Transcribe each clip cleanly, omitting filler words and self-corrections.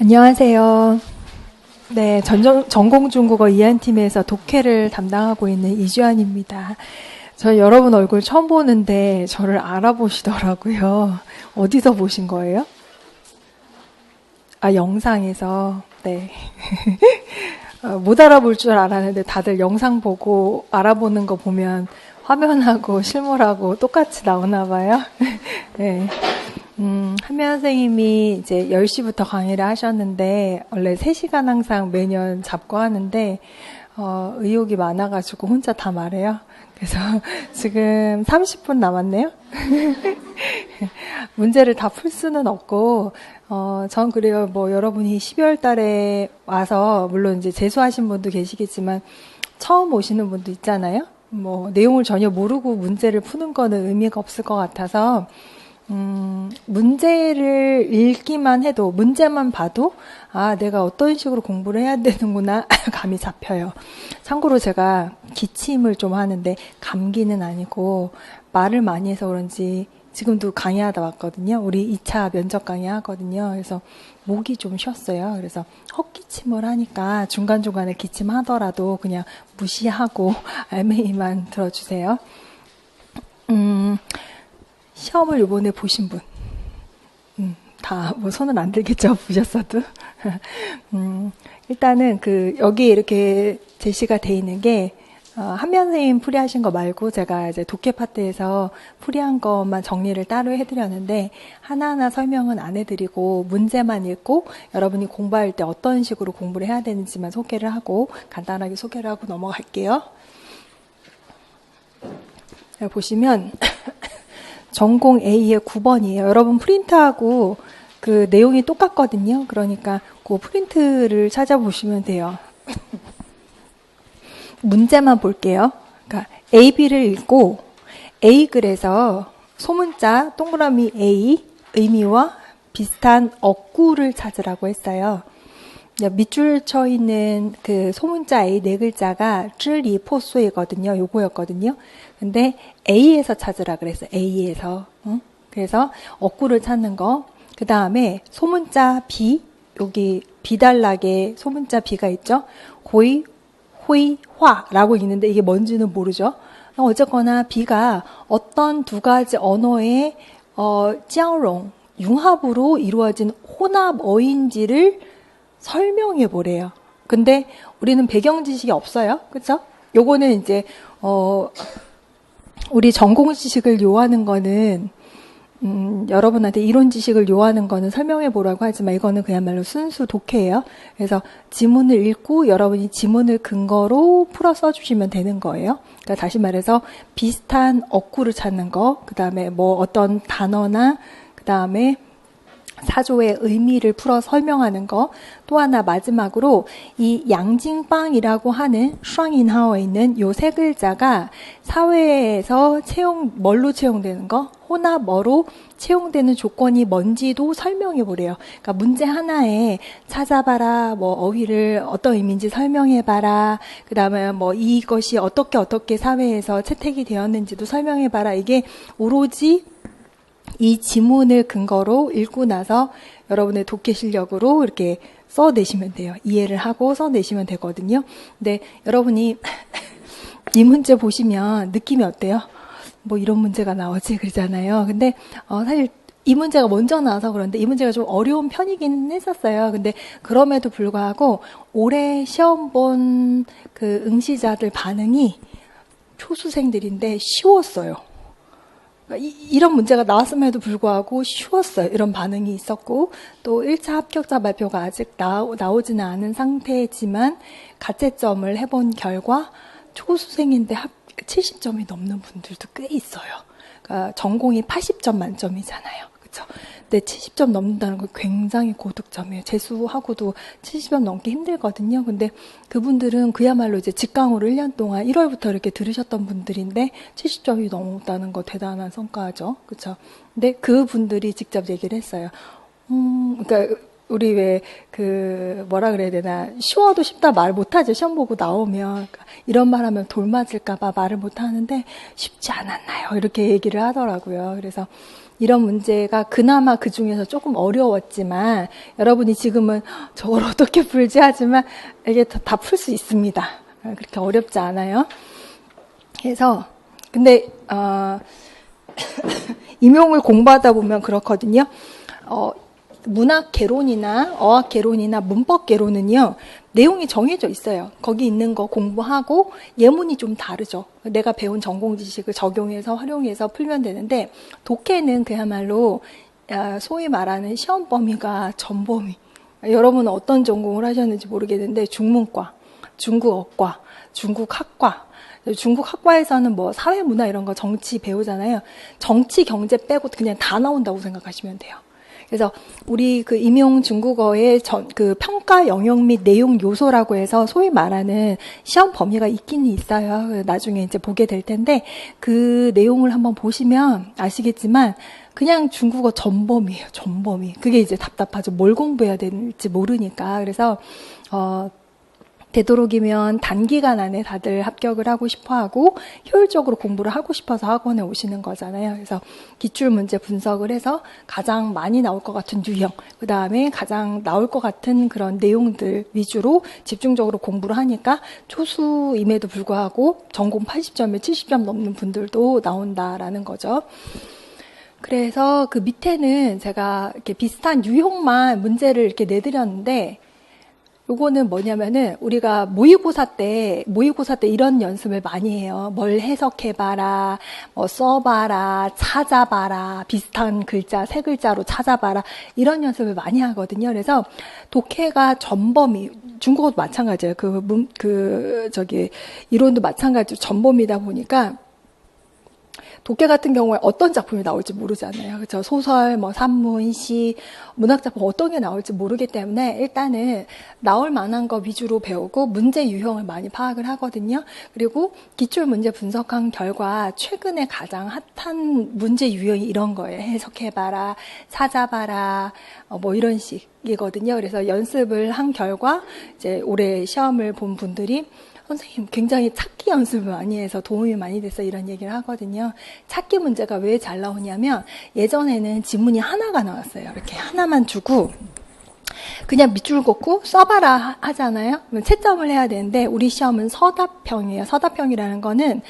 안녕하세요. 네, 전공중국어 이한팀에서 독해를 담당하고 있는 이주환입니다. 저 여러분 얼굴 처음 보는데 저를 알아보시더라고요. 어디서 보신 거예요? 아, 영상에서. 네. 못 알아볼 줄 알았는데 다들 영상 보고 알아보는 거 보면 화면하고 실물하고 똑같이 나오나 봐요. 네. 한면 선생님이 이제 10시부터 강의를 하셨는데, 원래 3시간 항상 매년 잡고 하는데, 의욕이 많아가지고 혼자 다 말해요. 그래서 지금 30분 남았네요. 문제를 다 풀 수는 없고, 전 그래요. 뭐 여러분이 12월 달에 와서, 물론 이제 재수하신 분도 계시겠지만, 처음 오시는 분도 있잖아요. 뭐 내용을 전혀 모르고 문제를 푸는 거는 의미가 없을 것 같아서, 문제를 읽기만 해도, 문제만 봐도, 아, 내가 어떤 식으로 공부를 해야 되는구나, 감이 잡혀요. 참고로 제가 기침을 좀 하는데, 감기는 아니고, 말을 많이 해서 그런지, 지금도 강의하다 왔거든요. 우리 2차 면접 강의 하거든요. 그래서 목이 좀 쉬었어요. 그래서 헛기침을 하니까 중간중간에 기침하더라도 그냥 무시하고 알맹이만 들어주세요. 시험을 이번에 보신 분, 다, 뭐, 손은 안 들겠죠, 보셨어도. 일단은 여기 이렇게 제시가 돼 있는 게, 한면 선생님 풀이하신 거 말고, 제가 이제 독해 파트에서 풀이한 것만 정리를 따로 해드렸는데, 하나하나 설명은 안 해드리고, 문제만 읽고, 여러분이 공부할 때 어떤 식으로 공부를 해야 되는지만 소개를 하고, 간단하게 소개를 하고 넘어갈게요. 여기 보시면, 전공 A의 9번이에요. 여러분 프린트하고 그 내용이 똑같거든요. 그러니까 그 프린트를 찾아보시면 돼요. 문제만 볼게요. 그러니까 A, B를 읽고 A 글에서 소문자 동그라미 A 의미와 비슷한 어구를 찾으라고 했어요. 밑줄 쳐 있는 그 소문자 A 네 글자가 쯔리 포수이거든요. 요거였거든요. 근데 A에서 찾으라 그랬어요. A에서. 그래서 어구를 찾는 거. 그 다음에 소문자 B, 여기 비달락에 소문자 B가 있죠. 호이, 호이, 화라고 있는데 이게 뭔지는 모르죠. 어쨌거나 B가 어떤 두 가지 언어의 짱롱, 융합으로 이루어진 혼합어인지를 설명해 보래요. 근데 우리는 배경 지식이 없어요. 그렇죠? 요거는 이제 우리 전공 지식을 요하는 거는 여러분한테 이론 지식을 요하는 거는 설명해 보라고 하지만 이거는 그야말로 순수 독해예요. 그래서 지문을 읽고 여러분이 지문을 근거로 풀어 써주시면 되는 거예요. 그러니까 다시 말해서 비슷한 어구를 찾는 거, 그 다음에 뭐 어떤 단어나 그 다음에 사조의 의미를 풀어 설명하는 거. 또 하나 마지막으로 이 양징빵이라고 하는 슈앙인하오에 있는 요 세 글자가 사회에서 뭘로 채용되는 거? 혼합어로 채용되는 조건이 뭔지도 설명해 보래요. 그러니까 문제 하나에 찾아봐라, 뭐 어휘를 어떤 의미인지 설명해 봐라. 그다음에 뭐 이것이 어떻게 사회에서 채택이 되었는지도 설명해 봐라. 이게 오로지 이 지문을 근거로 읽고 나서 여러분의 독해 실력으로 이렇게 써내시면 돼요. 이해를 하고 써내시면 되거든요. 근데 여러분이 이 문제 보시면 느낌이 어때요? 뭐 이런 문제가 나오지 그러잖아요. 근데 사실 이 문제가 먼저 나와서 그런데 이 문제가 좀 어려운 편이긴 했었어요. 근데 그럼에도 불구하고 올해 시험 본 그 응시자들 반응이 초수생들인데 쉬웠어요. 이런 문제가 나왔음에도 불구하고 쉬웠어요. 이런 반응이 있었고 또 1차 합격자 발표가 아직 나오지는 않은 상태지만 가채점을 해본 결과 초수생인데 70점이 넘는 분들도 꽤 있어요. 그러니까 전공이 80점 만점이잖아요. 그렇죠? 근데 70점 넘는다는 건 굉장히 고득점이에요. 재수하고도 70점 넘기 힘들거든요. 근데 그분들은 그야말로 이제 직강으로 1년 동안 1월부터 이렇게 들으셨던 분들인데 70점이 넘었다는 거 대단한 성과죠. 그렇죠? 근데 그분들이 직접 얘기를 했어요. 그러니까 우리 왜 뭐라 그래야 되나, 쉬워도 쉽다 말 못하죠. 시험 보고 나오면. 그러니까 이런 말 하면 돌 맞을까봐 말을 못하는데 쉽지 않았나요? 이렇게 얘기를 하더라고요. 그래서 이런 문제가 그나마 그 중에서 조금 어려웠지만 여러분이 지금은 저걸 어떻게 풀지 하지만 이게 다 풀 수 있습니다. 그렇게 어렵지 않아요. 그래서 근데 임용을 공부하다 보면 그렇거든요. 문학 개론이나 어학 개론이나 문법 개론은요, 내용이 정해져 있어요. 거기 있는 거 공부하고 예문이 좀 다르죠. 내가 배운 전공 지식을 적용해서 활용해서 풀면 되는데, 독해는 그야말로 소위 말하는 시험 범위가 전범위. 여러분은 어떤 전공을 하셨는지 모르겠는데, 중문과, 중국어과, 중국학과, 중국학과에서는 뭐 사회문화 이런 거 정치 배우잖아요. 정치 경제 빼고 그냥 다 나온다고 생각하시면 돼요. 그래서 우리 그 임용 중국어의 그 평가 영역 및 내용 요소라고 해서 소위 말하는 시험 범위가 있긴 있어요. 나중에 이제 보게 될 텐데 그 내용을 한번 보시면 아시겠지만 그냥 중국어 전범위예요. 전범위. 그게 이제 답답하죠. 뭘 공부해야 될지 모르니까. 그래서 되도록이면 단기간 안에 다들 합격을 하고 싶어하고 효율적으로 공부를 하고 싶어서 학원에 오시는 거잖아요. 그래서 기출문제 분석을 해서 가장 많이 나올 것 같은 유형, 그 다음에 가장 나올 것 같은 그런 내용들 위주로 집중적으로 공부를 하니까 초수임에도 불구하고 전공 80점에 70점 넘는 분들도 나온다라는 거죠. 그래서 그 밑에는 제가 이렇게 비슷한 유형만 문제를 이렇게 내드렸는데 요거는 뭐냐면은 우리가 모의고사 때 이런 연습을 많이 해요. 뭘 해석해봐라, 뭐 써봐라, 찾아봐라, 비슷한 글자 세 글자로 찾아봐라 이런 연습을 많이 하거든요. 그래서 독해가 전범위, 중국어도 마찬가지예요. 이론도 마찬가지로 전범위다 보니까. 독해 같은 경우에 어떤 작품이 나올지 모르잖아요. 그렇죠? 소설, 뭐 산문, 시, 문학 작품 어떤 게 나올지 모르기 때문에 일단은 나올 만한 거 위주로 배우고 문제 유형을 많이 파악을 하거든요. 그리고 기출 문제 분석한 결과 최근에 가장 핫한 문제 유형이 이런 거예요. 해석해봐라, 찾아봐라, 뭐 이런 식이거든요. 그래서 연습을 한 결과 이제 올해 시험을 본 분들이 선생님 굉장히 찾기 연습을 많이 해서 도움이 많이 돼서 이런 얘기를 하거든요. 찾기 문제가 왜 잘 나오냐면 예전에는 지문이 하나가 나왔어요. 이렇게 하나만 주고 그냥 밑줄 긋고 써봐라 하잖아요. 채점을 해야 되는데 우리 시험은 서답형이에요. 서답형이라는 거는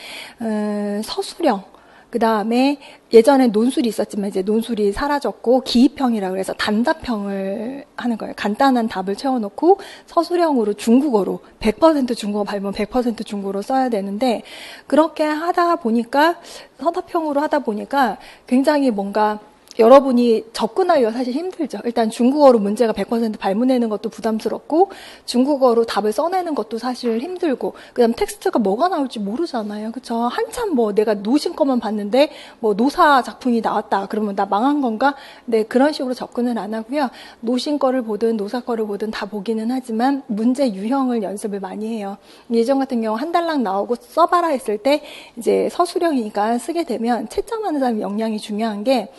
서술형, 그 다음에 예전에 논술이 있었지만 이제 논술이 사라졌고 기입형이라고 해서 단답형을 하는 거예요. 간단한 답을 채워놓고 서술형으로 중국어로 100% 중국어 밟으면 100% 중국어로 써야 되는데 그렇게 하다 보니까 서답형으로 하다 보니까 굉장히 뭔가 여러분이 접근하기가 사실 힘들죠. 일단 중국어로 문제가 100% 발문내는 것도 부담스럽고 중국어로 답을 써내는 것도 사실 힘들고 그다음 텍스트가 뭐가 나올지 모르잖아요. 그렇죠? 한참 뭐 내가 노신 거만 봤는데 뭐 노사 작품이 나왔다. 그러면 나 망한 건가? 네, 그런 식으로 접근을 안 하고요. 노신 거를 보든 노사 거를 보든 다 보기는 하지만 문제 유형을 연습을 많이 해요. 예전 같은 경우 한 달락 나오고 써봐라 했을 때 이제 서술형이니까 쓰게 되면 채점하는 사람의 역량이 중요한 게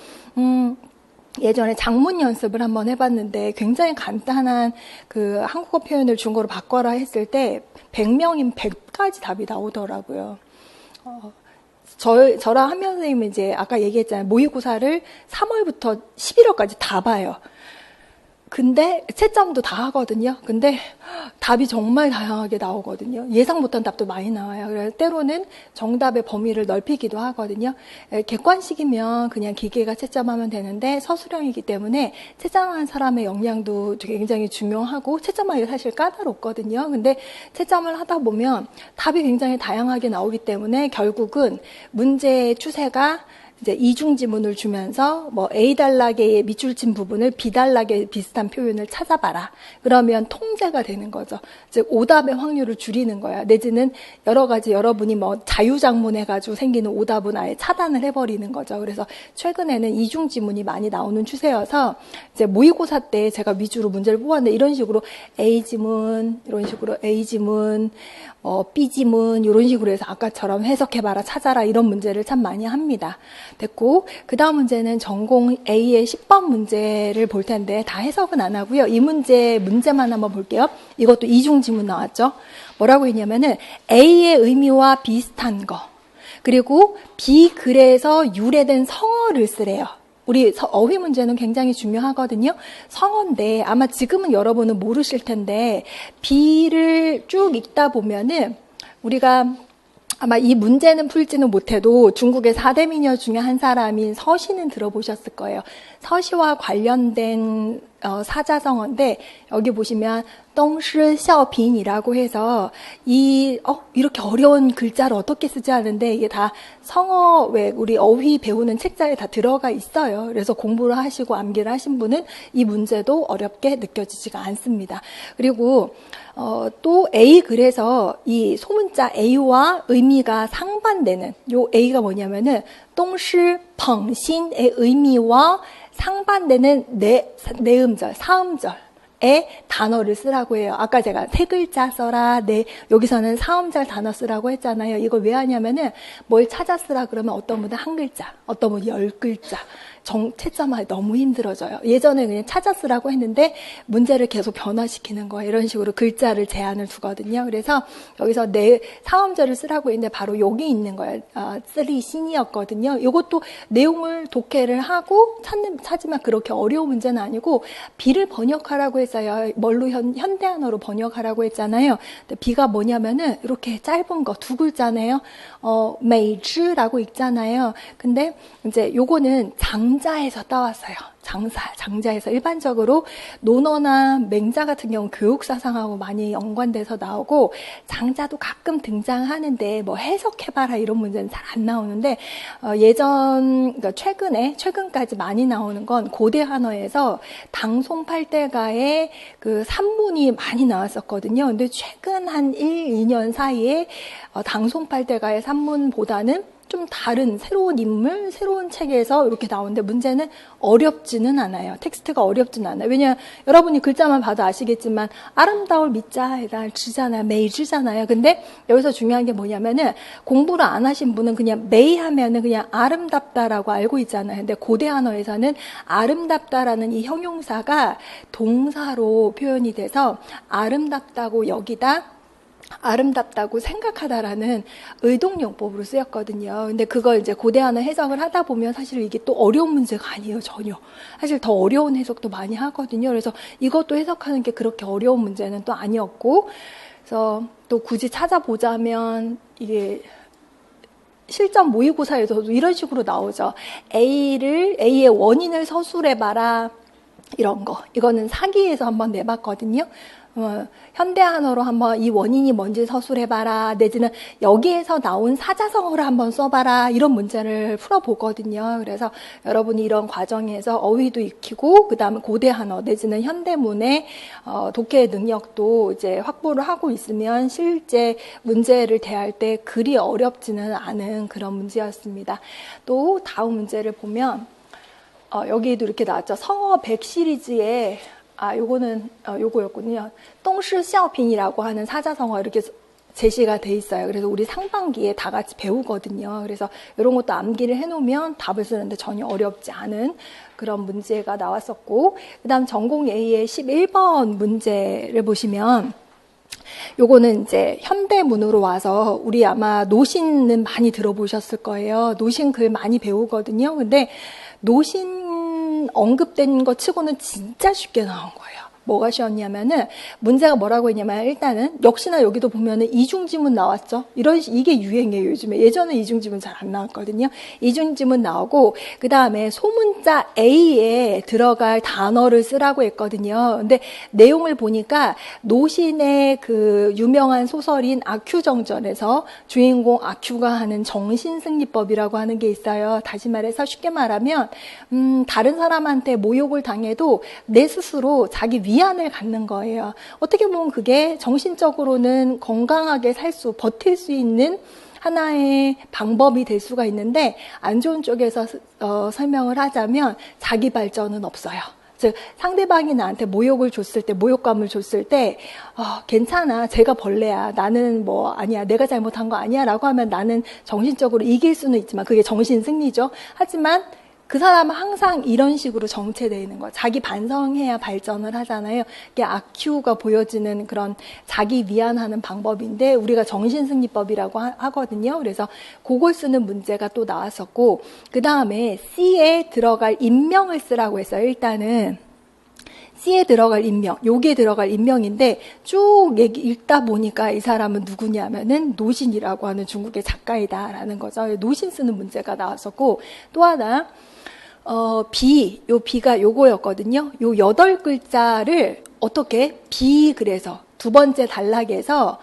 예전에 작문 연습을 한번 해봤는데 굉장히 간단한 그 한국어 표현을 중국어로 바꿔라 했을 때 100명이면 100가지 답이 나오더라고요. 저랑 한명 선생님은 이제 아까 얘기했잖아요. 모의고사를 3월부터 11월까지 다 봐요. 근데 채점도 다 하거든요. 근데 답이 정말 다양하게 나오거든요. 예상 못한 답도 많이 나와요. 그래서 때로는 정답의 범위를 넓히기도 하거든요. 객관식이면 그냥 기계가 채점하면 되는데 서술형이기 때문에 채점한 사람의 역량도 굉장히 중요하고 채점하기가 사실 까다롭거든요. 근데 채점을 하다 보면 답이 굉장히 다양하게 나오기 때문에 결국은 문제의 추세가 이제 이중 지문을 주면서 뭐 A 단락의 밑줄 친 부분을 B 단락의 비슷한 표현을 찾아봐라. 그러면 통제가 되는 거죠. 즉 오답의 확률을 줄이는 거야. 내지는 여러 가지 여러분이 뭐 자유작문 해가지고 생기는 오답은 아예 차단을 해버리는 거죠. 그래서 최근에는 이중 지문이 많이 나오는 추세여서 이제 모의고사 때 제가 위주로 문제를 뽑았는데 이런 식으로 A 지문, 이런 식으로 A 지문, B 지문 이런 식으로 해서 아까처럼 해석해봐라, 찾아라 이런 문제를 참 많이 합니다. 됐고 그 다음 문제는 전공 A의 10번 문제를 볼 텐데 다 해석은 안 하고요. 이 문제만 한번 볼게요. 이것도 이중 지문 나왔죠. 뭐라고 했냐면은 A의 의미와 비슷한 거 그리고 B 글에서 유래된 성어를 쓰래요. 우리 어휘 문제는 굉장히 중요하거든요. 성어인데 아마 지금은 여러분은 모르실 텐데 비를 쭉 읽다 보면은 우리가 아마 이 문제는 풀지는 못해도 중국의 4대 미녀 중에 한 사람인 서시는 들어보셨을 거예요. 서시와 관련된 사자성어인데 여기 보시면 똥시 샤오핑이라고 해서 이렇게 어려운 글자를 어떻게 쓰지 하는데 이게 다 성어 왜 우리 어휘 배우는 책자에 다 들어가 있어요. 그래서 공부를 하시고 암기를 하신 분은 이 문제도 어렵게 느껴지지가 않습니다. 그리고 또 A 글에서 이 소문자 A와 의미가 상반되는 요 A가 뭐냐면은 똥시 펑신의 의미와 상반되는 내음절, 사음절의 단어를 쓰라고 해요. 아까 제가 세 글자 써라, 여기서는 사음절 단어 쓰라고 했잖아요. 이걸 왜 하냐면은 뭘 찾아 쓰라 그러면 어떤 분은 한 글자, 어떤 분은 10글자. 채점하기 너무 힘들어져요. 예전에 그냥 찾아 쓰라고 했는데 문제를 계속 변화시키는 거예요. 이런 식으로 글자를 제한을 두거든요. 그래서 여기서 사음절을 쓰라고 했는데 바로 여기 있는 거예요. 쓰리신이었거든요. 이것도 내용을 독해를 하고 찾으면 그렇게 어려운 문제는 아니고 비를 번역하라고 했어요. 뭘로 현대한어로 번역하라고 했잖아요. 근데 비가 뭐냐면은 이렇게 짧은 거 두 글자네요. 메이즈라고 읽잖아요. 근데 이제 요거는 장자에서 따왔어요. 장자에서 일반적으로 논어나 맹자 같은 경우 교육사상하고 많이 연관돼서 나오고 장자도 가끔 등장하는데 뭐 해석해봐라 이런 문제는 잘 안 나오는데 그러니까 최근까지 많이 나오는 건 고대 한어에서 당송팔대가의 그 산문이 많이 나왔었거든요. 근데 최근 한 1, 2년 사이에 당송팔대가의 산문보다는 좀 다른 새로운 인물, 새로운 책에서 이렇게 나오는데 문제는 어렵지는 않아요. 텍스트가 어렵지는 않아요. 왜냐하면 여러분이 글자만 봐도 아시겠지만 아름다울 미자에다 쥐잖아요. 메이즈잖아요. 근데 여기서 중요한 게 뭐냐면은 공부를 안 하신 분은 그냥 메이 하면은 그냥 아름답다라고 알고 있잖아요. 근데 고대 한어에서는 아름답다라는 이 형용사가 동사로 표현이 돼서 아름답다고 여기다 아름답다고 생각하다라는 의동용법으로 쓰였거든요. 근데 그걸 이제 고대 한어 해석을 하다 보면 사실 이게 또 어려운 문제가 아니에요, 전혀. 사실 더 어려운 해석도 많이 하거든요. 그래서 이것도 해석하는 게 그렇게 어려운 문제는 또 아니었고, 그래서 또 굳이 찾아보자면 이게 실전 모의고사에서도 이런 식으로 나오죠. A의 원인을 서술해봐라. 이런 거. 이거는 사기에서 한번 내봤거든요. 현대한어로 한번 이 원인이 뭔지 서술해봐라. 내지는 여기에서 나온 사자성어를 한번 써봐라. 이런 문제를 풀어보거든요. 그래서 여러분이 이런 과정에서 어휘도 익히고 그 다음에 고대한어 내지는 현대문의 독해 능력도 이제 확보를 하고 있으면 실제 문제를 대할 때 그리 어렵지는 않은 그런 문제였습니다. 또 다음 문제를 보면 여기에도 이렇게 나왔죠. 성어 100 시리즈에 요거는 요거였군요. 똥시 샤오핑이라고 하는 사자성어 이렇게 제시가 돼 있어요. 그래서 우리 상반기에 다 같이 배우거든요. 그래서 이런 것도 암기를 해놓으면 답을 쓰는데 전혀 어렵지 않은 그런 문제가 나왔었고, 그다음 전공 A의 11번 문제를 보시면. 요거는 이제 현대문으로 와서 우리 아마 노신은 많이 들어보셨을 거예요. 노신 글 많이 배우거든요. 근데 노신 언급된 것 치고는 진짜 쉽게 나온 거예요. 뭐가 쉬웠냐면은 문제가 뭐라고 했냐면 일단은 역시나 여기도 보면은 이중지문 나왔죠. 이게 유행이에요, 요즘에. 예전에 이중지문 잘 안 나왔거든요. 이중지문 나오고 그다음에 소문자 A에 들어갈 단어를 쓰라고 했거든요. 근데 내용을 보니까 노신의 그 유명한 소설인 아큐정전에서 주인공 아큐가 하는 정신승리법이라고 하는 게 있어요. 다시 말해서 쉽게 말하면 다른 사람한테 모욕을 당해도 내 스스로 자기 위안을 갖는 거예요. 어떻게 보면 그게 정신적으로는 건강하게 버틸 수 있는 하나의 방법이 될 수가 있는데 안 좋은 쪽에서 설명을 하자면 자기 발전은 없어요. 즉 상대방이 나한테 모욕을 줬을 때, 모욕감을 줬을 때 괜찮아, 제가 벌레야, 나는 뭐 아니야, 내가 잘못한 거 아니야 라고 하면 나는 정신적으로 이길 수는 있지만 그게 정신승리죠. 하지만 그 사람은 항상 이런 식으로 정체되어 있는 거예요. 자기 반성해야 발전을 하잖아요. 이게 아큐가 보여지는 그런 자기 위안하는 방법인데 우리가 정신승리법이라고 하거든요. 그래서 그걸 쓰는 문제가 또 나왔었고, 그 다음에 C에 들어갈 인명을 쓰라고 했어요. 일단은 C에 들어갈 인명, 여기에 들어갈 인명인데 쭉 읽다 보니까 이 사람은 누구냐면은 노신이라고 하는 중국의 작가이다라는 거죠. 노신 쓰는 문제가 나왔었고, 또 하나 요 비가 요거였거든요. 요 8글자를 어떻게 그래서 두 번째 단락에서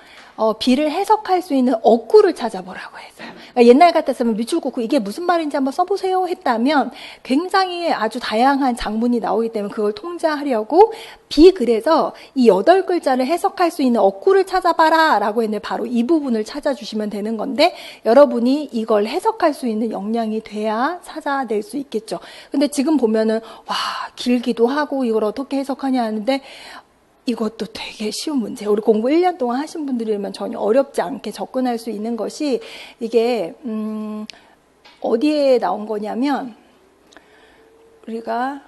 비를 해석할 수 있는 어구를 찾아보라고 했어요. 그러니까 옛날 같았으면 밑줄긋고 이게 무슨 말인지 한번 써보세요 했다면 굉장히 아주 다양한 장문이 나오기 때문에 그걸 통제하려고 그래서 이 8글자를 해석할 수 있는 어구를 찾아봐라 라고 했는데 바로 이 부분을 찾아주시면 되는 건데, 여러분이 이걸 해석할 수 있는 역량이 돼야 찾아낼 수 있겠죠. 근데 지금 보면은 와, 길기도 하고 이걸 어떻게 해석하냐 하는데 이것도 되게 쉬운 문제. 우리 공부 1년 동안 하신 분들이면 전혀 어렵지 않게 접근할 수 있는 것이, 이게 어디에 나온 거냐면 우리가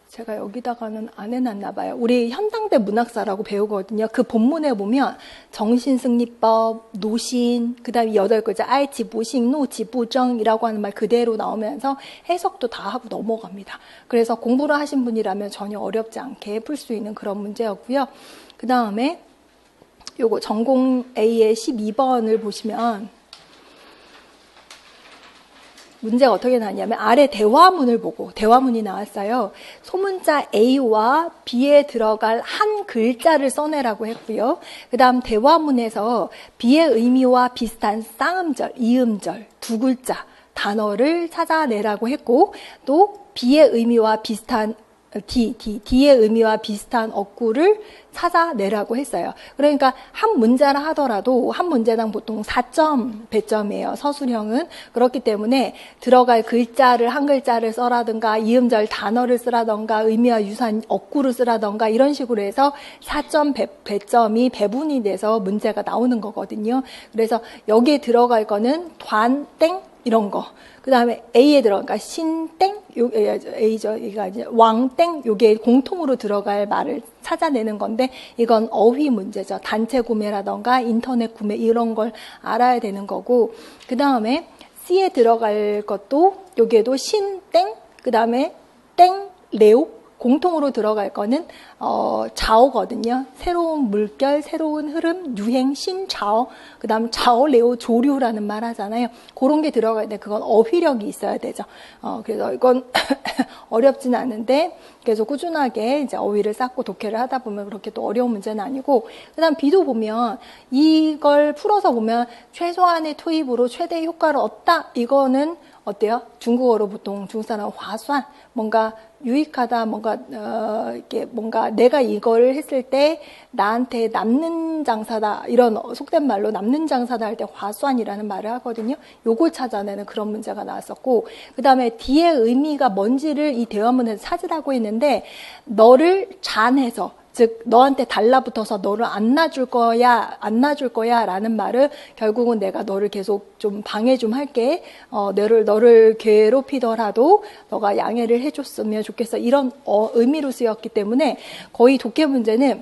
제가 여기다가는 안 해놨나 봐요. 우리 현당대 문학사라고 배우거든요. 그 본문에 보면 정신승리법, 노신, 그 다음에 8글자 알지, 보싱, 노지, 부정이라고 하는 말 그대로 나오면서 해석도 다 하고 넘어갑니다. 그래서 공부를 하신 분이라면 전혀 어렵지 않게 풀 수 있는 그런 문제였고요. 그 다음에 요거 전공 A의 12번을 보시면 문제가 어떻게 나왔냐면 아래 대화문을 보고, 대화문이 나왔어요. 소문자 A와 B에 들어갈 한 글자를 써내라고 했고요. 그 다음 대화문에서 B의 의미와 비슷한 쌍음절, 이음절 두 글자 단어를 찾아내라고 했고, 또 B의 의미와 비슷한 D의 의미와 비슷한 어구를 찾아내라고 했어요. 그러니까 한 문제라 하더라도 한 문제당 보통 4점 배점이에요. 서술형은. 그렇기 때문에 들어갈 글자를 한 글자를 써라든가 이음절 단어를 쓰라든가 의미와 유사한 어구를 쓰라든가 이런 식으로 해서 4점 배점이 배분이 돼서 문제가 나오는 거거든요. 그래서 여기에 들어갈 거는 단, 땡 이런 거. 그 다음에 A에 들어가니까 신땡, A죠. 이가 이제 왕땡, 요게 공통으로 들어갈 말을 찾아내는 건데, 이건 어휘 문제죠. 단체 구매라던가 인터넷 구매 이런 걸 알아야 되는 거고, 그 다음에 C에 들어갈 것도 여기에도 신땡, 그 다음에 땡, 레오, 공통으로 들어갈 거는 자오거든요. 새로운 물결, 새로운 흐름, 유행, 신자오. 그 다음 자오, 레오, 조류라는 말 하잖아요. 그런 게 들어가야 돼. 그건 어휘력이 있어야 되죠. 그래서 이건 어렵진 않은데 계속 꾸준하게 이제 어휘를 쌓고 독해를 하다 보면 그렇게 또 어려운 문제는 아니고, 그 다음 B도 보면 이걸 풀어서 보면 최소한의 투입으로 최대 효과를 얻다. 이거는 어때요? 중국어로 보통 중국 사람 화수한, 뭔가 유익하다, 이렇게 뭔가 내가 이걸 했을 때 나한테 남는 장사다, 이런 속된 말로 남는 장사다 할 때 화수한이라는 말을 하거든요. 요걸 찾아내는 그런 문제가 나왔었고, 그 다음에 D의 의미가 뭔지를 이 대화문에서 찾으라고 했는데, 너를 잔해서, 즉 너한테 달라붙어서 너를 안 놔줄 거야 라는 말은 결국은 내가 너를 계속 좀 방해 좀 할게, 너를 괴롭히더라도 너가 양해를 해줬으면 좋겠어, 이런 의미로 쓰였기 때문에 거의 독해 문제는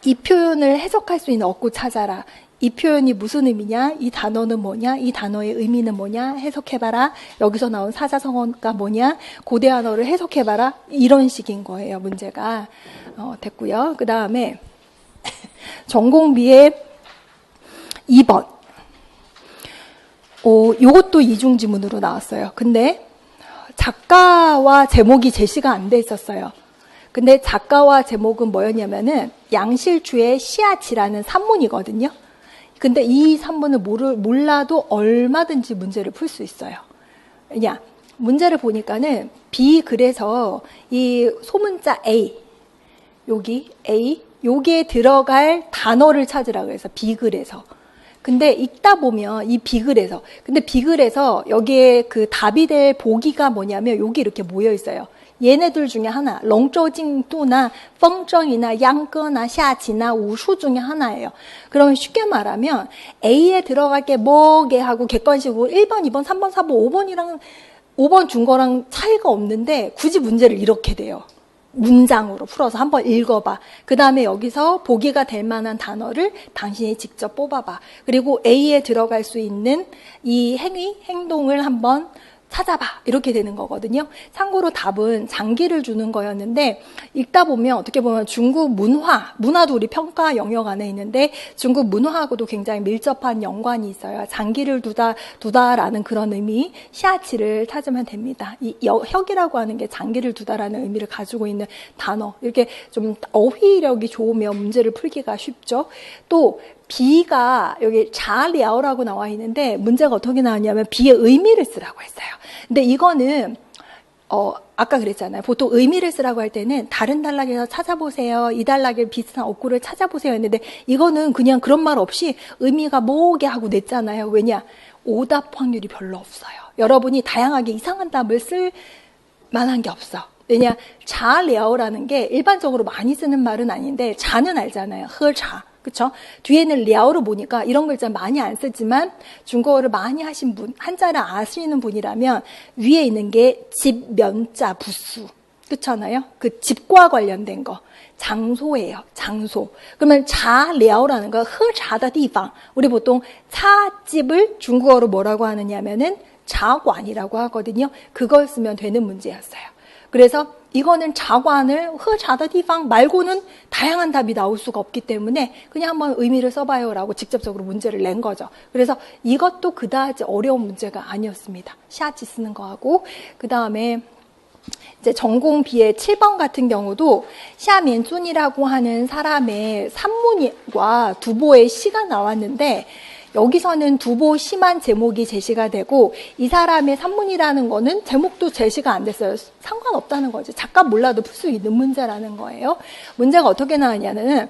이 표현을 해석할 수 있는 어구 찾아라, 이 표현이 무슨 의미냐, 이 단어는 뭐냐, 이 단어의 의미는 뭐냐, 해석해봐라, 여기서 나온 사자성어가 뭐냐, 고대한어를 해석해봐라, 이런 식인 거예요. 문제가 됐고요. 그 다음에 전공비의 2번, 요것도 이중지문으로 나왔어요. 근데 작가와 제목이 제시가 안 돼 있었어요. 근데 작가와 제목은 뭐였냐면은 양실추의 시아치라는 산문이거든요. 근데 이 산문을 몰라도 얼마든지 문제를 풀 수 있어요. 그냥 문제를 보니까는 그래서 이 소문자 A, 여기에 들어갈 단어를 찾으라고 해서 그래서 근데 읽다 보면 이 비글에서, 근데 비글에서 여기에 그 답이 될 보기가 뭐냐면 여기 이렇게 모여 있어요. 얘네들 중에 하나, 롱조징두나 펑정이나 양거나 샤치나 우수 중에 하나예요. 그러면 쉽게 말하면 A에 들어갈 게 뭐게 하고 객관식으로 1번, 2번, 3번, 4번, 5번이랑 5번 준 거랑 차이가 없는데 굳이 문제를 이렇게 돼요. 문장으로 풀어서 한번 읽어봐. 그 다음에 여기서 보기가 될 만한 단어를 당신이 직접 뽑아봐. 그리고 A에 들어갈 수 있는 이 행동을 한번 찾아봐. 이렇게 되는 거거든요. 참고로 답은 장기를 주는 거였는데 읽다 보면 어떻게 보면 중국 문화도 우리 평가 영역 안에 있는데 중국 문화하고도 굉장히 밀접한 연관이 있어요. 장기를 두다라는 그런 의미, 시아치를 찾으면 됩니다. 이 혁이라고 하는 게 장기를 두다라는 의미를 가지고 있는 단어. 이렇게 좀 어휘력이 좋으면 문제를 풀기가 쉽죠. 또 비가 여기 자리아오라고 나와 있는데 문제가 어떻게 나왔냐면 비의 의미를 쓰라고 했어요. 근데 이거는 아까 그랬잖아요. 보통 의미를 쓰라고 할 때는 다른 단락에서 찾아보세요. 이 단락에 비슷한 어구를 찾아보세요 했는데 이거는 그냥 그런 말 없이 의미가 뭐게 하고 냈잖아요. 왜냐? 오답 확률이 별로 없어요. 여러분이 다양하게 이상한 답을 쓸 만한 게 없어. 왜냐? 자리아오라는 게 일반적으로 많이 쓰는 말은 아닌데 자는 알잖아요. 허자. 그쵸? 뒤에는 랴오로 보니까 이런 글자 많이 안 쓰지만 중국어를 많이 하신 분, 한자를 아시는 분이라면 위에 있는 게 집, 면자, 부수. 그렇잖아요? 그 집과 관련된 거. 장소예요. 장소. 그러면 자랴오라는 거, 허자의 地方. 우리 보통 차집을 중국어로 뭐라고 하느냐면은 자관이라고 하거든요. 그걸 쓰면 되는 문제였어요. 그래서 이거는 자관을 허자의 地方 말고는 다양한 답이 나올 수가 없기 때문에 그냥 한번 의미를 써봐요라고 직접적으로 문제를 낸 거죠. 그래서 이것도 그다지 어려운 문제가 아니었습니다. 시아치 쓰는 거하고 그 다음에 이제 전공 B의 7번 같은 경우도 샤면준이라고 하는 사람의 산문과 두보의 시가 나왔는데 여기서는 두보 시만 제목이 제시가 되고 이 사람의 산문이라는 거는 제목도 제시가 안 됐어요. 상관없다는 거죠. 작가 몰라도 풀 수 있는 문제라는 거예요. 문제가 어떻게 나왔냐는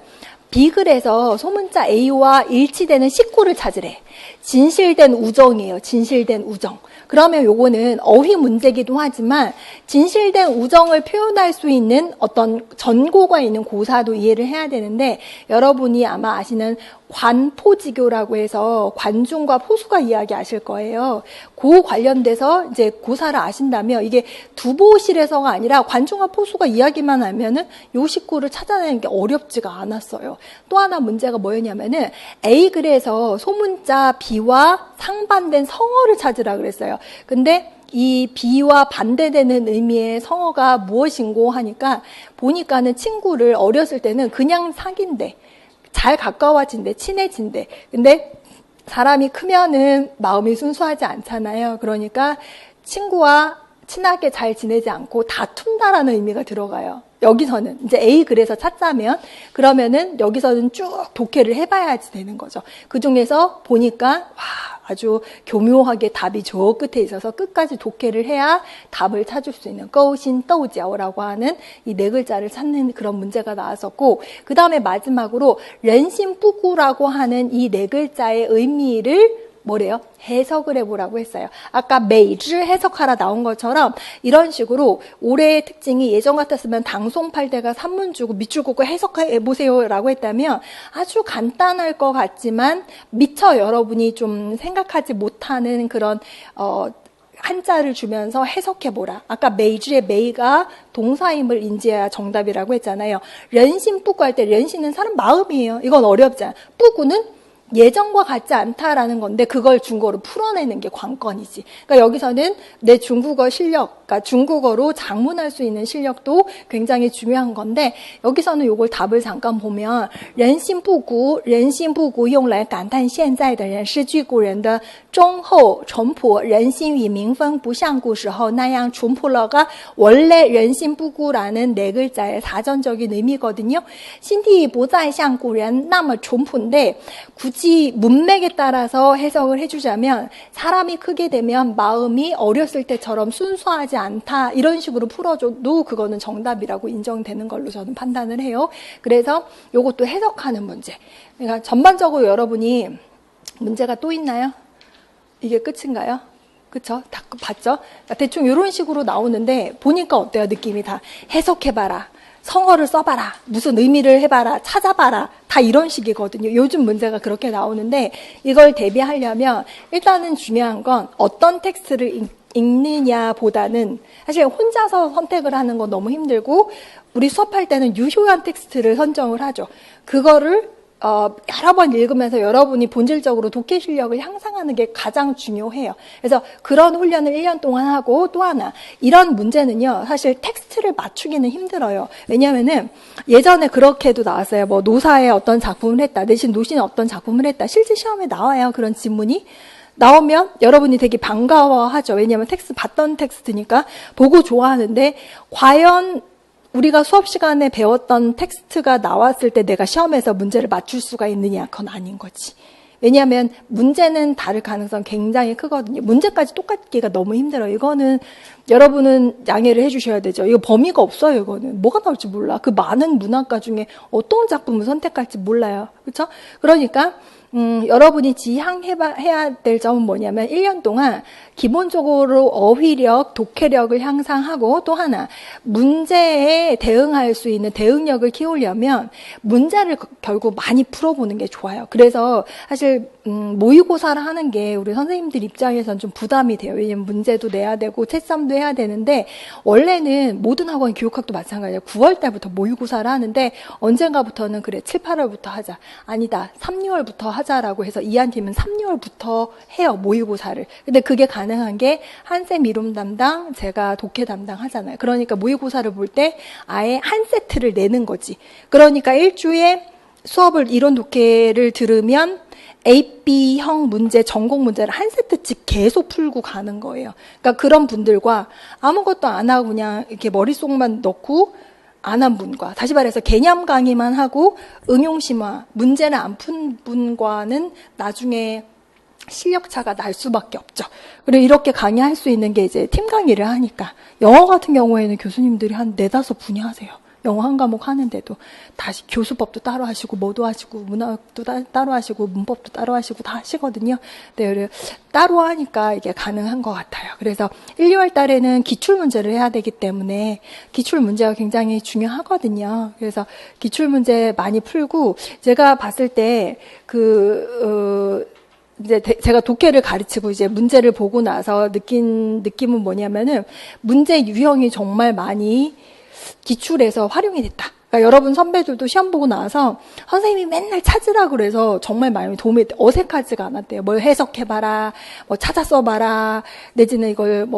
비글에서 소문자 A와 일치되는 식구를 찾으래. 진실된 우정이에요. 진실된 우정. 그러면 요거는 어휘 문제기도 하지만 진실된 우정을 표현할 수 있는 어떤 전고가 있는 고사도 이해를 해야 되는데 여러분이 아마 아시는 관포지교라고 해서 관중과 포수가 이야기 아실 거예요. 그 관련돼서 이제 고사를 아신다면 이게 두보실에서가 아니라 관중과 포수가 이야기만 하면은 요 식구를 찾아내는 게 어렵지가 않았어요. 또 하나 문제가 뭐였냐면은 A글에서 소문자 B와 상반된 성어를 찾으라 그랬어요. 근데 이 B와 반대되는 의미의 성어가 무엇인고 하니까 보니까는 친구를 어렸을 때는 그냥 사귄대. 잘 가까워진대, 친해진대. 근데 사람이 크면은 마음이 순수하지 않잖아요. 그러니까 친구와 친하게 잘 지내지 않고 다툰다라는 의미가 들어가요. 여기서는 이제 A 글에서 찾자면 그러면은 여기서는 쭉 독해를 해봐야지 되는 거죠. 그 중에서 보니까 와 아주 교묘하게 답이 저 끝에 있어서 끝까지 독해를 해야 답을 찾을 수 있는 꺼우신 떠우지아오라고 하는 이 네 글자를 찾는 그런 문제가 나왔었고 그 다음에 마지막으로 렌신뿌구라고 하는 이 네 글자의 의미를 뭐래요? 해석을 해보라고 했어요. 아까 메이즈 해석하라 나온 것처럼 이런 식으로 올해의 특징이 예전 같았으면 당송팔대가 산문 주고 밑줄 긋고 해석해보세요 라고 했다면 아주 간단할 것 같지만 미처 여러분이 좀 생각하지 못하는 그런 한자를 주면서 해석해보라. 아까 메이즈의 메이가 동사임을 인지해야 정답이라고 했잖아요. 렌신 뿌구 할 때 렌신은 사람 마음이에요. 이건 어렵지 않아. 뿌구는 예전과 같지 않다라는 건데 그걸 중국어로 풀어내는 게 관건이지. 그러니까 여기서는 내 중국어 실력, 그러니까 중국어로 작문할 수 있는 실력도 굉장히 중요한 건데 여기서는 요걸 답을 잠깐 보면 人心不古用来感叹现在的人是据古人的忠厚淳朴人心与民风不像古时候那样淳朴了가 원래 人心不古라는 네 글자의 사전적인 의미거든요. 신体不再像古人那么淳朴인데 굳이 문맥에 따라서 해석을 해주자면 사람이 크게 되면 마음이 어렸을 때처럼 순수하지 않다 이런 식으로 풀어줘도 그거는 정답이라고 인정되는 걸로 저는 판단을 해요. 그래서 이것도 해석하는 문제. 그러니까 전반적으로 여러분이 문제가 또 있나요? 이게 끝인가요? 그쵸? 다 봤죠? 대충 이런 식으로 나오는데 보니까 어때요? 느낌이 다 해석해봐라. 성어를 써봐라. 무슨 의미를 해봐라. 찾아봐라. 다 이런 식이거든요. 요즘 문제가 그렇게 나오는데 이걸 대비하려면 일단은 중요한 건 어떤 텍스트를 읽느냐 보다는 사실 혼자서 선택을 하는 건 너무 힘들고 우리 수업할 때는 유효한 텍스트를 선정을 하죠. 그거를 여러 번 읽으면서 여러분이 본질적으로 독해 실력을 향상하는 게 가장 중요해요. 그래서 그런 훈련을 1년 동안 하고 또 하나, 이런 문제는요, 사실 텍스트를 맞추기는 힘들어요. 왜냐면은 예전에 그렇게도 나왔어요. 뭐 노사에 어떤 작품을 했다, 내신 노신에 어떤 작품을 했다. 실제 시험에 나와요. 그런 지문이. 나오면 여러분이 되게 반가워하죠. 왜냐하면 텍스트 봤던 텍스트니까 보고 좋아하는데 과연 우리가 수업 시간에 배웠던 텍스트가 나왔을 때 내가 시험에서 문제를 맞출 수가 있느냐? 그건 아닌 거지. 왜냐하면 문제는 다를 가능성 굉장히 크거든요. 문제까지 똑같기가 너무 힘들어요. 이거는 여러분은 양해를 해주셔야 되죠. 이거 범위가 없어요. 이거는 뭐가 나올지 몰라. 그 많은 문학가 중에 어떤 작품을 선택할지 몰라요. 그렇죠? 그러니까 여러분이 지향해야 될 점은 뭐냐면 1년 동안 기본적으로 어휘력, 독해력을 향상하고 또 하나 문제에 대응할 수 있는 대응력을 키우려면 문제를 결국 많이 풀어보는 게 좋아요. 그래서 사실 모의고사를 하는 게 우리 선생님들 입장에서는 좀 부담이 돼요. 왜냐면 문제도 내야 되고 채점도 해야 되는데 원래는 모든 학원 교육학도 마찬가지예요. 9월 달부터 모의고사를 하는데 언젠가부터는 그래 7, 8월부터 하자. 아니다. 3, 6월부터 하자라고 해서 이한팀은 3, 6월부터 해요. 모의고사를. 근데 그게 가능한 게 한쌤 이론 담당, 제가 독해 담당 하잖아요. 그러니까 모의고사를 볼 때 아예 한 세트를 내는 거지. 그러니까 일주에 수업을 이론 독해를 들으면 AB형 문제, 전공 문제를 한 세트씩 계속 풀고 가는 거예요. 그러니까 그런 분들과 아무것도 안 하고 그냥 이렇게 머릿속만 넣고 안 한 분과, 다시 말해서 개념 강의만 하고 응용 심화, 문제를 안 푼 분과는 나중에 실력 차가 날 수밖에 없죠. 그리고 이렇게 강의할 수 있는 게 이제 팀 강의를 하니까. 영어 같은 경우에는 교수님들이 한 4-5분이 하세요. 영어 한 과목 하는데도 다시 교수법도 따로 하시고 뭐도 하시고 문학도 따로 하시고 문법도 따로 하시고 다 하시거든요. 네, 따로 하니까 이게 가능한 것 같아요. 그래서 1, 2월 달에는 기출문제를 해야 되기 때문에 기출문제가 굉장히 중요하거든요. 그래서 기출문제 많이 풀고 제가 봤을 때 이제 제가 독해를 가르치고 이제 문제를 보고 나서 느낀 느낌은 뭐냐면은 문제 유형이 정말 많이 기출에서 활용이 됐다. 그러니까 여러분 선배들도 시험 보고 나서 선생님이 맨날 찾으라 그래서 정말 많이 도움이 됐대. 어색하지가 않았대요. 뭘 해석해봐라, 뭐 찾아 써봐라, 내지는 이걸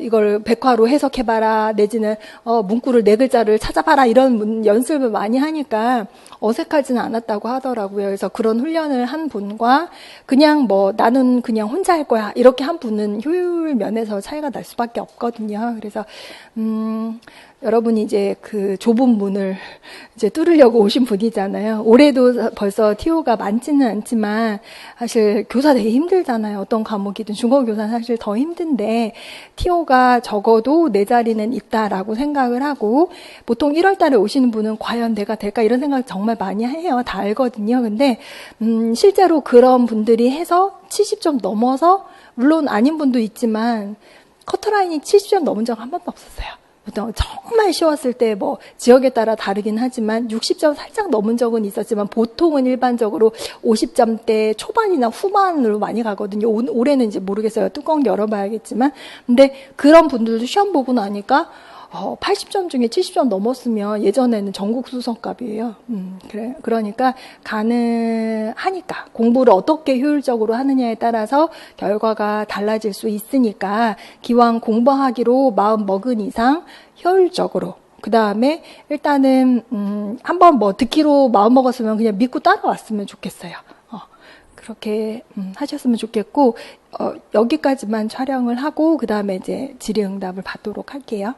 이걸 백화로 해석해봐라, 내지는 문구를 4글자를 찾아봐라, 이런 연습을 많이 하니까 어색하지는 않았다고 하더라고요. 그래서 그런 훈련을 한 분과 그냥 나는 그냥 혼자 할 거야, 이렇게 한 분은 효율 면에서 차이가 날 수밖에 없거든요. 그래서 여러분이 이제 그 좁은 문을 이제 뚫으려고 오신 분이잖아요. 올해도 벌써 TO가 많지는 않지만 사실 교사 되게 힘들잖아요. 어떤 과목이든 중국어교사는 사실 더 힘든데 TO가 적어도 내 자리는 있다라고 생각을 하고 보통 1월 달에 오시는 분은 과연 내가 될까 이런 생각 정말 많이 해요. 다 알거든요. 근데 실제로 그런 분들이 해서 70점 넘어서 물론 아닌 분도 있지만 커트라인이 70점 넘은 적 한 번도 없었어요. 보통 정말 쉬웠을 때 지역에 따라 다르긴 하지만 60점 살짝 넘은 적은 있었지만 보통은 일반적으로 50점대 초반이나 후반으로 많이 가거든요. 올해는 이제 모르겠어요. 뚜껑 열어봐야겠지만. 근데 그런 분들도 시험 보고 나니까 80점 중에 70점 넘었으면 예전에는 전국 수석급이에요. 그러니까 가능하니까 공부를 어떻게 효율적으로 하느냐에 따라서 결과가 달라질 수 있으니까 기왕 공부하기로 마음 먹은 이상 효율적으로 그 다음에 일단은 한번 듣기로 마음 먹었으면 그냥 믿고 따라왔으면 좋겠어요. 그렇게 하셨으면 좋겠고 여기까지만 촬영을 하고 그 다음에 이제 질의응답을 받도록 할게요.